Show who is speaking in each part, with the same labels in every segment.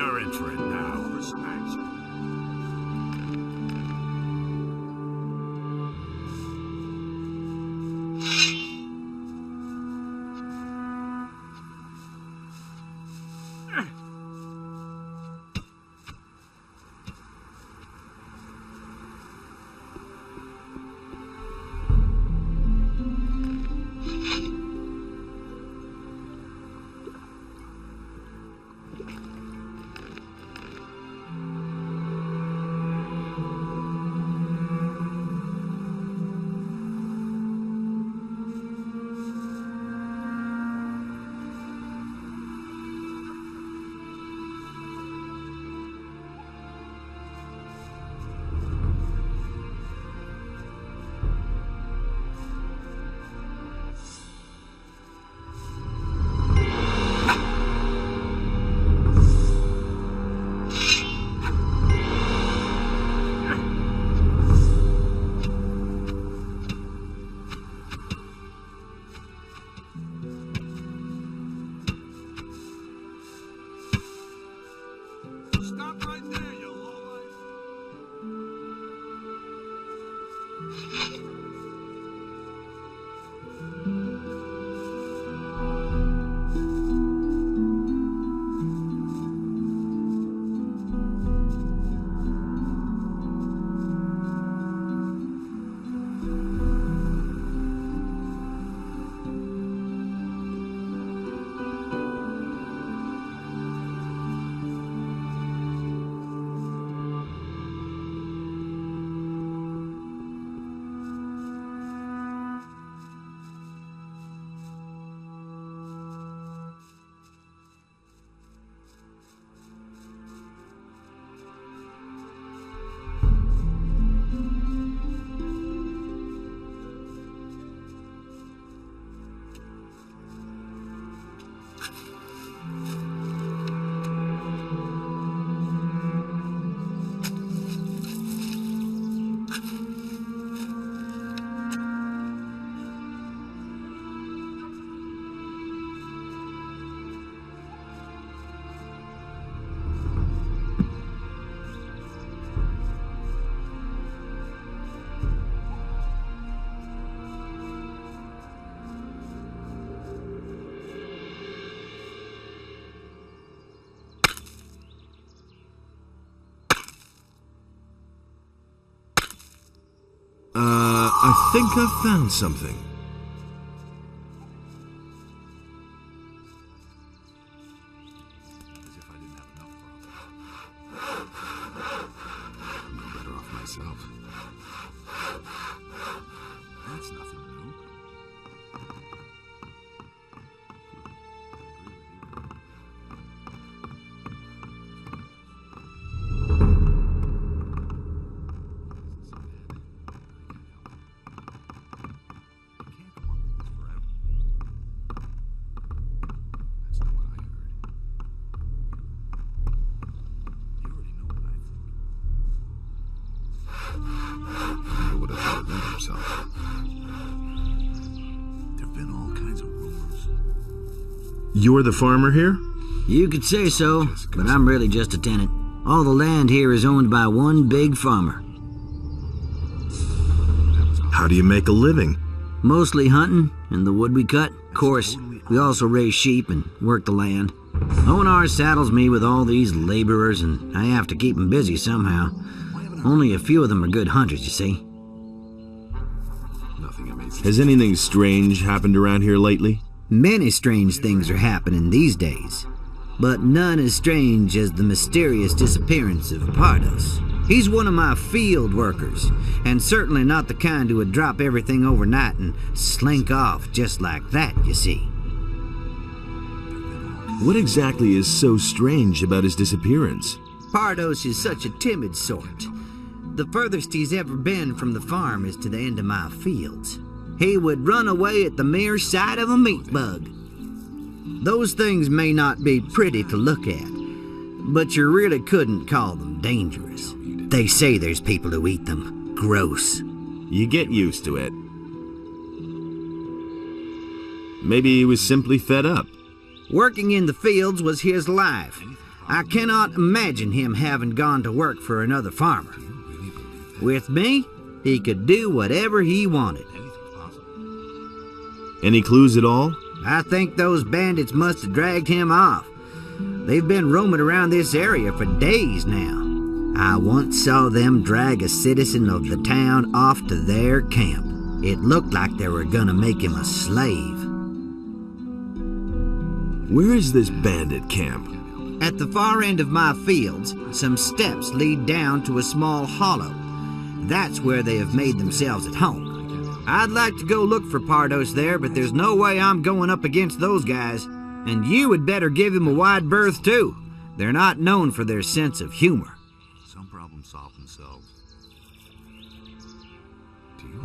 Speaker 1: You're in for it now.
Speaker 2: I think I've found something.
Speaker 1: As if I didn't have enough problems. No better off myself. That's nothing new.
Speaker 2: You're the farmer here?
Speaker 3: You could say so, but I'm really just a tenant. All the land here is owned by one big farmer.
Speaker 2: How do you make a living?
Speaker 3: Mostly hunting and the wood we cut. Of course, we also raise sheep and work the land. O&R saddles me with all these laborers, and I have to keep them busy somehow. Only a few of them are good hunters, you see.
Speaker 2: Has anything strange happened around here lately?
Speaker 3: Many strange things are happening these days, but none as strange as the mysterious disappearance of Pardos. He's one of my field workers, and certainly not the kind who would drop everything overnight and slink off just like that, you see.
Speaker 2: What exactly is so strange about his disappearance?
Speaker 3: Pardos is such a timid sort. The furthest he's ever been from the farm is to the end of my fields. He would run away at the mere sight of a meat bug. Those things may not be pretty to look at, but you really couldn't call them dangerous. They say there's people who eat them. Gross.
Speaker 2: You get used to it. Maybe he was simply fed up.
Speaker 3: Working in the fields was his life. I cannot imagine him having gone to work for another farmer. With me, he could do whatever he wanted.
Speaker 2: Any clues at all?
Speaker 3: I think those bandits must have dragged him off. They've been roaming around this area for days now. I once saw them drag a citizen of the town off to their camp. It looked like they were gonna make him a slave.
Speaker 2: Where is this bandit camp?
Speaker 3: At the far end of my fields, some steps lead down to a small hollow. That's where they have made themselves at home. I'd like to go look for Pardos there, but there's no way I'm going up against those guys. And you had better give them a wide berth, too. They're not known for their sense of humor.
Speaker 1: Some problems solve themselves.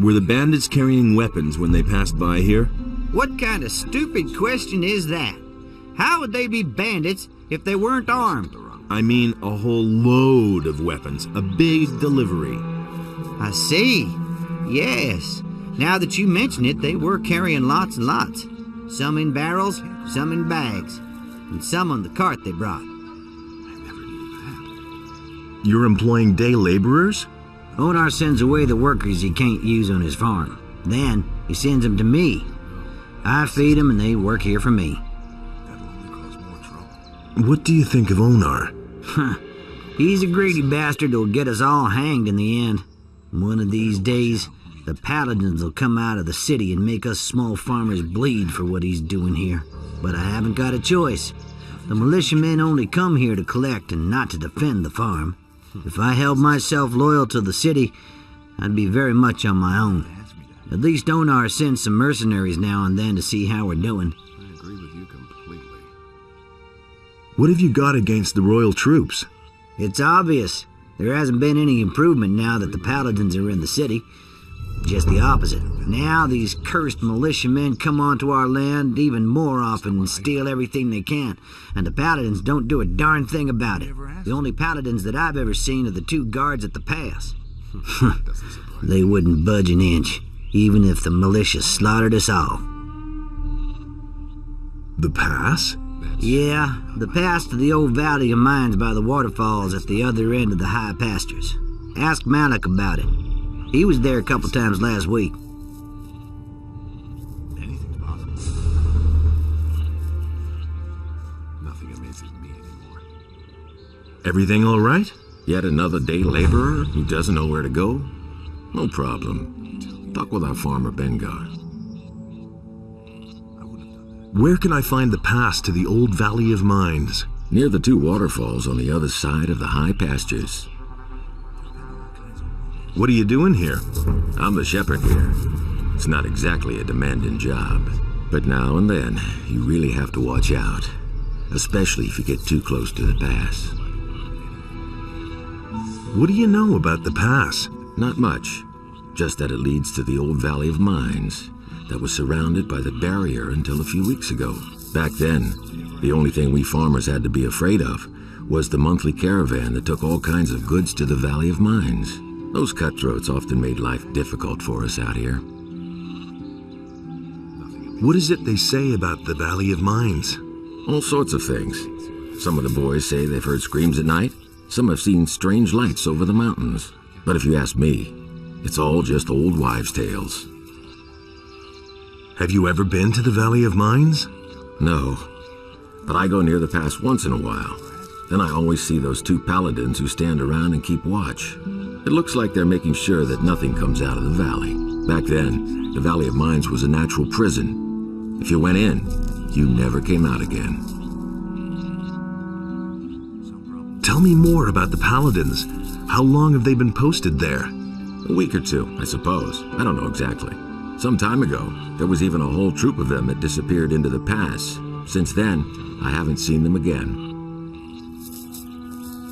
Speaker 2: Were the bandits carrying weapons when they passed by here?
Speaker 3: What kind of stupid question is that? How would they be bandits if they weren't armed?
Speaker 2: I mean a whole load of weapons. A big delivery.
Speaker 3: I see. Yes. Now that you mention it, they were carrying lots and lots. Some in barrels, some in bags, and some on the cart they brought.
Speaker 2: You're employing day laborers?
Speaker 3: Onar sends away the workers he can't use on his farm. Then he sends them to me. I feed them and they work here for me.
Speaker 1: That'll only cause more trouble.
Speaker 2: What do you think of Onar?
Speaker 3: He's a greedy bastard who'll get us all hanged in the end. One of these days, the paladins will come out of the city and make us small farmers bleed for what he's doing here. But I haven't got a choice. The militiamen only come here to collect and not to defend the farm. If I held myself loyal to the city, I'd be very much on my own. At least Onar sends some mercenaries now and then to see how we're doing.
Speaker 1: I agree with you completely.
Speaker 2: What have you got against the royal troops?
Speaker 3: It's obvious. There hasn't been any improvement now that the paladins are in the city. Just the opposite. Now these cursed militiamen come onto our land even more often and steal everything they can, and the paladins don't do a darn thing about it. The only paladins that I've ever seen are the 2 guards at the pass. They wouldn't budge an inch, even if the militia slaughtered us all.
Speaker 2: The pass?
Speaker 3: Yeah, the pass to the old valley of mines by the waterfalls at the other end of the high pastures. Ask Malik about it. He was there a couple times last week.
Speaker 1: Anything's possible. Nothing amazes me anymore.
Speaker 2: Everything all right?
Speaker 4: Yet another day laborer who doesn't know where to go? No problem. Talk with our farmer Bengar.
Speaker 2: Where can I find the pass to the old Valley of Mines?
Speaker 4: Near the 2 waterfalls on the other side of the high pastures.
Speaker 2: What are you doing here?
Speaker 4: I'm the shepherd here. It's not exactly a demanding job, but now and then you really have to watch out, especially if you get too close to the pass.
Speaker 2: What do you know about the pass?
Speaker 4: Not much, just that it leads to the old Valley of Mines that was surrounded by the barrier until a few weeks ago. Back then, the only thing we farmers had to be afraid of was the monthly caravan that took all kinds of goods to the Valley of Mines. Those cutthroats often made life difficult for us out here.
Speaker 2: What is it they say about the Valley of Mines?
Speaker 4: All sorts of things. Some of the boys say they've heard screams at night. Some have seen strange lights over the mountains. But if you ask me, it's all just old wives' tales.
Speaker 2: Have you ever been to the Valley of Mines?
Speaker 4: No, but I go near the pass once in a while. Then I always see those 2 paladins who stand around and keep watch. It looks like they're making sure that nothing comes out of the valley. Back then, the Valley of Mines was a natural prison. If you went in, you never came out again.
Speaker 2: Tell me more about the paladins. How long have they been posted there?
Speaker 4: A week or 2, I suppose. I don't know exactly. Some time ago, there was even a whole troop of them that disappeared into the pass. Since then, I haven't seen them again.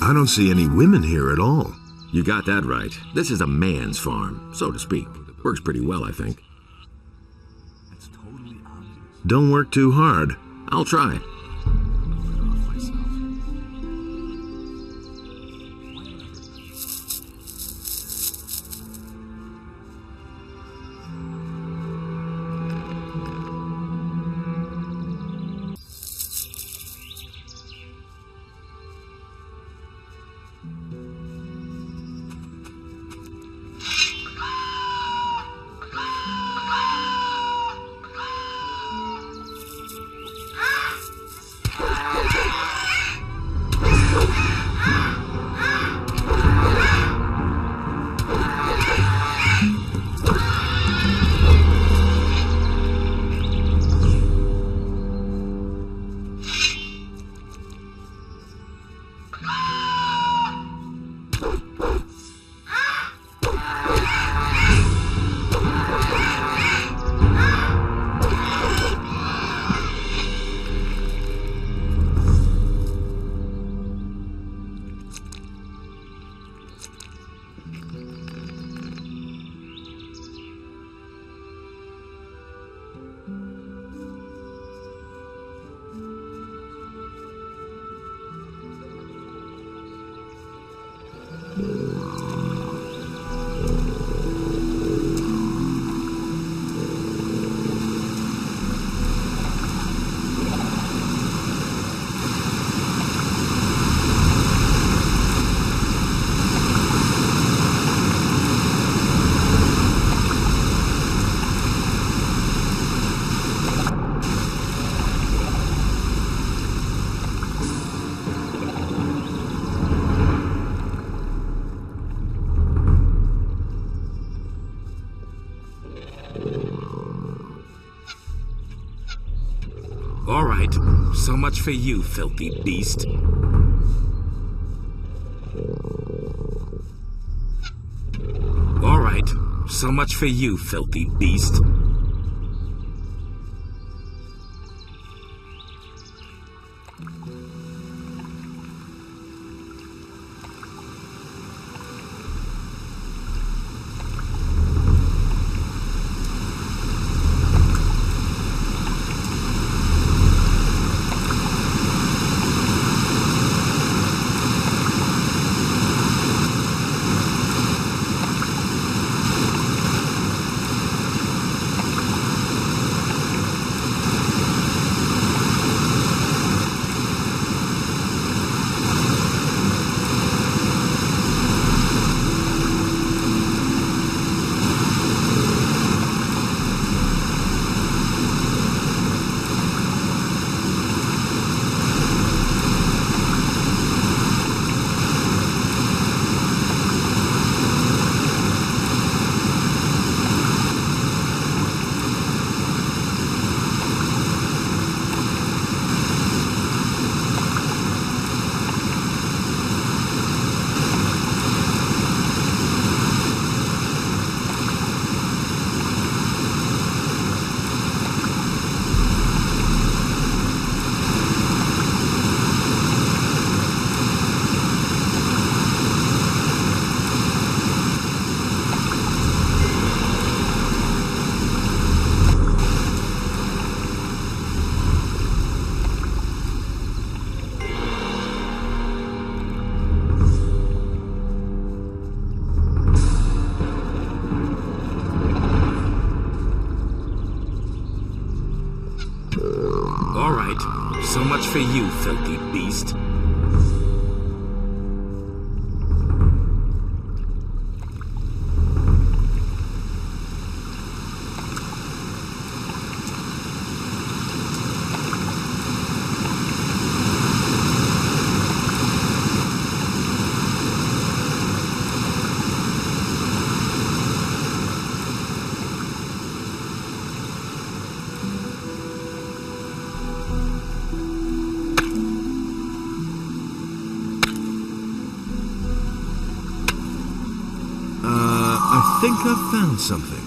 Speaker 2: I don't see any women here at all.
Speaker 4: You got that right. This is a man's farm, so to speak. Works pretty well, I think.
Speaker 1: That's totally obvious.
Speaker 2: Don't work too hard.
Speaker 4: I'll try.
Speaker 5: All right, so much for you, filthy beast. All right, so much for you, filthy beast. All right, so much for you, filthy beast.
Speaker 2: I think I've found something.